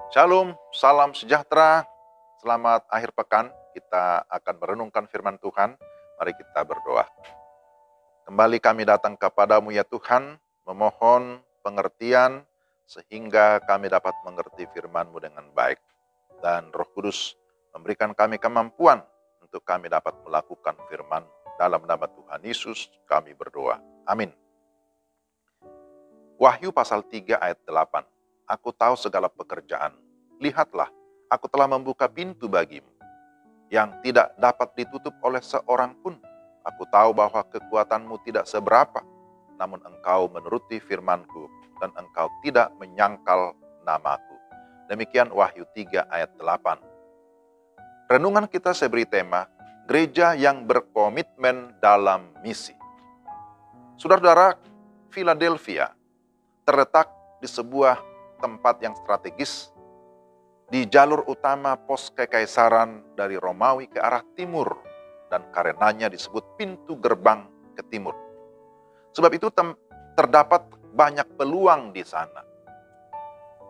Shalom, salam sejahtera, selamat akhir pekan. Kita akan merenungkan firman Tuhan. Mari kita berdoa. Kembali kami datang kepadamu ya Tuhan, memohon pengertian sehingga kami dapat mengerti firman-Mu dengan baik. Dan Roh Kudus memberikan kami kemampuan untuk kami dapat melakukan firman. Dalam nama Tuhan Yesus kami berdoa. Amin. Wahyu pasal 3 ayat 8. Aku tahu segala pekerjaan. Lihatlah, aku telah membuka pintu bagimu, yang tidak dapat ditutup oleh seorang pun. Aku tahu bahwa kekuatanmu tidak seberapa, namun engkau menuruti firmanku, dan engkau tidak menyangkal namaku. Demikian Wahyu 3 ayat 8. Renungan kita saya beri tema, gereja yang berkomitmen dalam misi. Saudara-saudara, Philadelphia terletak di sebuah tempat yang strategis di jalur utama pos kekaisaran dari Romawi ke arah timur, dan karenanya disebut pintu gerbang ke timur. Sebab itu terdapat banyak peluang di sana.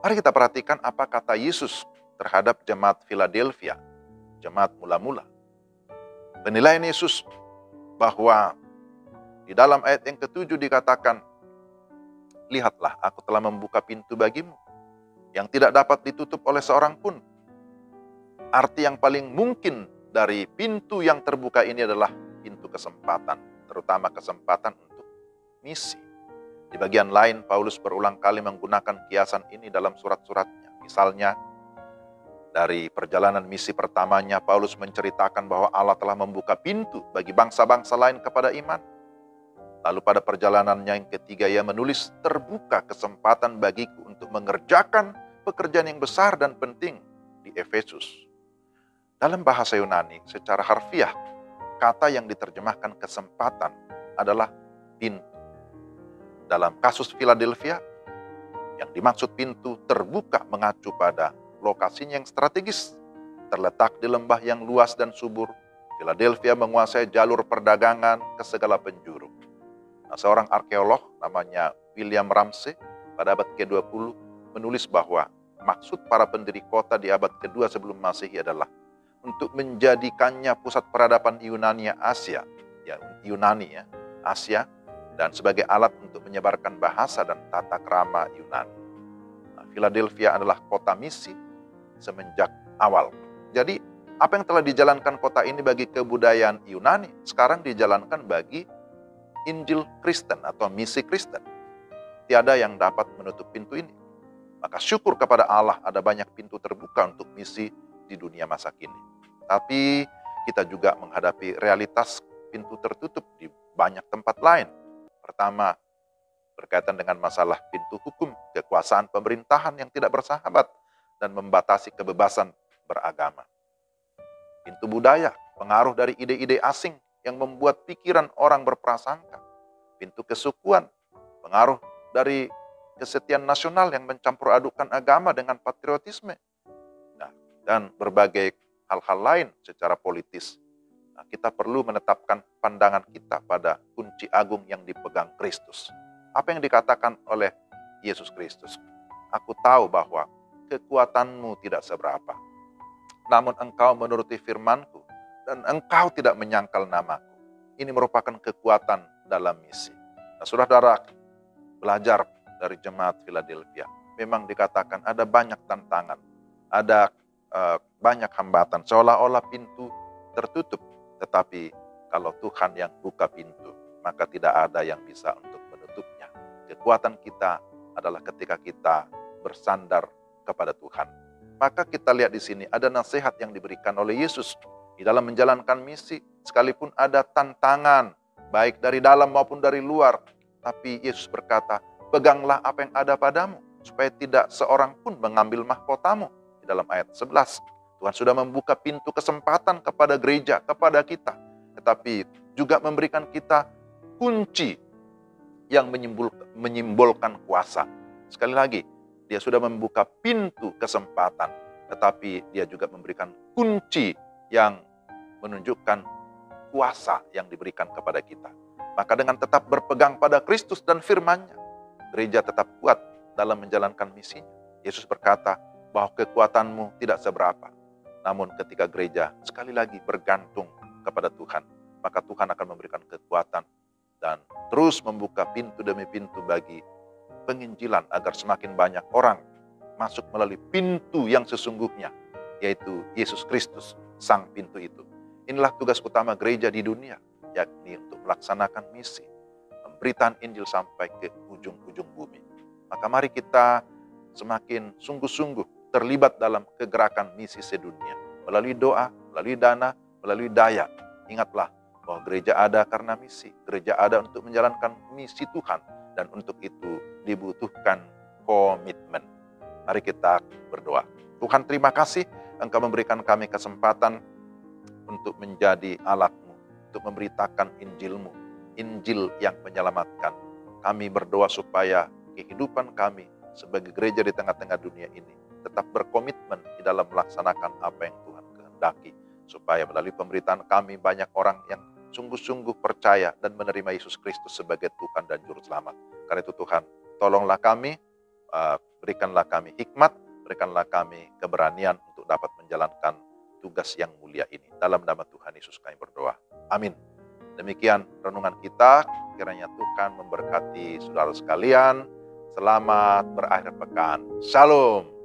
Mari kita perhatikan apa kata Yesus terhadap jemaat Philadelphia, jemaat mula-mula. Penilaian Yesus bahwa di dalam ayat yang ke-7 dikatakan, lihatlah, aku telah membuka pintu bagimu, yang tidak dapat ditutup oleh seorang pun. Arti yang paling mungkin dari pintu yang terbuka ini adalah pintu kesempatan, terutama kesempatan untuk misi. Di bagian lain, Paulus berulang kali menggunakan kiasan ini dalam surat-suratnya. Misalnya, dari perjalanan misi pertamanya, Paulus menceritakan bahwa Allah telah membuka pintu bagi bangsa-bangsa lain kepada iman. Lalu pada perjalanannya yang ketiga, ia menulis, terbuka kesempatan bagiku untuk mengerjakan pekerjaan yang besar dan penting di Efesus. Dalam bahasa Yunani, secara harfiah, kata yang diterjemahkan kesempatan adalah pintu. Dalam kasus Philadelphia, yang dimaksud pintu terbuka mengacu pada lokasinya yang strategis, terletak di lembah yang luas dan subur. Philadelphia menguasai jalur perdagangan ke segala penjuru. Seorang arkeolog namanya William Ramsey pada abad ke-20 menulis bahwa maksud para pendiri kota di abad kedua sebelum Masehi adalah untuk menjadikannya pusat peradaban Yunani Asia, Asia, dan sebagai alat untuk menyebarkan bahasa dan tata krama Yunani. Philadelphia adalah kota misi semenjak awal. Jadi apa yang telah dijalankan kota ini bagi kebudayaan Yunani, sekarang dijalankan bagi Injil Kristen atau misi Kristen. Tiada yang dapat menutup pintu ini. Maka syukur kepada Allah ada banyak pintu terbuka untuk misi di dunia masa kini. Tapi kita juga menghadapi realitas pintu tertutup di banyak tempat lain. Pertama, berkaitan dengan masalah pintu hukum, kekuasaan pemerintahan yang tidak bersahabat dan membatasi kebebasan beragama. Pintu budaya, pengaruh dari ide-ide asing yang membuat pikiran orang berprasangka. Pintu kesukuan, pengaruh dari kesetiaan nasional yang mencampur adukan agama dengan patriotisme. Dan berbagai hal-hal lain secara politis. Kita perlu menetapkan pandangan kita pada kunci agung yang dipegang Kristus. Apa yang dikatakan oleh Yesus Kristus? Aku tahu bahwa kekuatanmu tidak seberapa, namun engkau menuruti firmanku, dan engkau tidak menyangkal namaku. Ini merupakan kekuatan dalam misi. Saudara-saudara, belajar dari jemaat Philadelphia. Memang dikatakan ada banyak tantangan, ada banyak hambatan, seolah-olah pintu tertutup. Tetapi kalau Tuhan yang buka pintu, maka tidak ada yang bisa untuk menutupnya. Kekuatan kita adalah ketika kita bersandar kepada Tuhan. Maka kita lihat di sini ada nasihat yang diberikan oleh Yesus di dalam menjalankan misi, sekalipun ada tantangan, baik dari dalam maupun dari luar. Tapi Yesus berkata, peganglah apa yang ada padamu, supaya tidak seorang pun mengambil mahkotamu. Di dalam ayat 11, Tuhan sudah membuka pintu kesempatan kepada gereja, kepada kita. Tetapi juga memberikan kita kunci yang menyimbolkan kuasa. Sekali lagi, dia sudah membuka pintu kesempatan, tetapi dia juga memberikan kunci yang menunjukkan kuasa yang diberikan kepada kita. Maka dengan tetap berpegang pada Kristus dan firman-Nya, gereja tetap kuat dalam menjalankan misinya. Yesus berkata, bahwa kekuatanmu tidak seberapa. Namun ketika gereja sekali lagi bergantung kepada Tuhan, maka Tuhan akan memberikan kekuatan dan terus membuka pintu demi pintu bagi penginjilan agar semakin banyak orang masuk melalui pintu yang sesungguhnya, yaitu Yesus Kristus, sang pintu itu. Inilah tugas utama gereja di dunia, yakni untuk melaksanakan misi, pemberitaan Injil sampai ke ujung-ujung bumi. Maka mari kita semakin sungguh-sungguh terlibat dalam kegerakan misi sedunia, melalui doa, melalui dana, melalui daya. Ingatlah bahwa gereja ada karena misi, gereja ada untuk menjalankan misi Tuhan, dan untuk itu dibutuhkan komitmen. Mari kita berdoa. Tuhan, terima kasih Engkau memberikan kami kesempatan untuk menjadi alat-Mu, untuk memberitakan Injil-Mu, Injil yang menyelamatkan. Kami berdoa supaya kehidupan kami sebagai gereja di tengah-tengah dunia ini tetap berkomitmen di dalam melaksanakan apa yang Tuhan kehendaki, supaya melalui pemberitaan kami banyak orang yang sungguh-sungguh percaya dan menerima Yesus Kristus sebagai Tuhan dan Juru Selamat. Karena itu Tuhan, tolonglah kami, berikanlah kami hikmat, berikanlah kami keberanian untuk dapat menjalankan tugas yang mulia ini. Dalam nama Tuhan Yesus kami berdoa. Amin. Demikian renungan kita, kiranya Tuhan memberkati saudara sekalian. Selamat berakhir pekan. Shalom.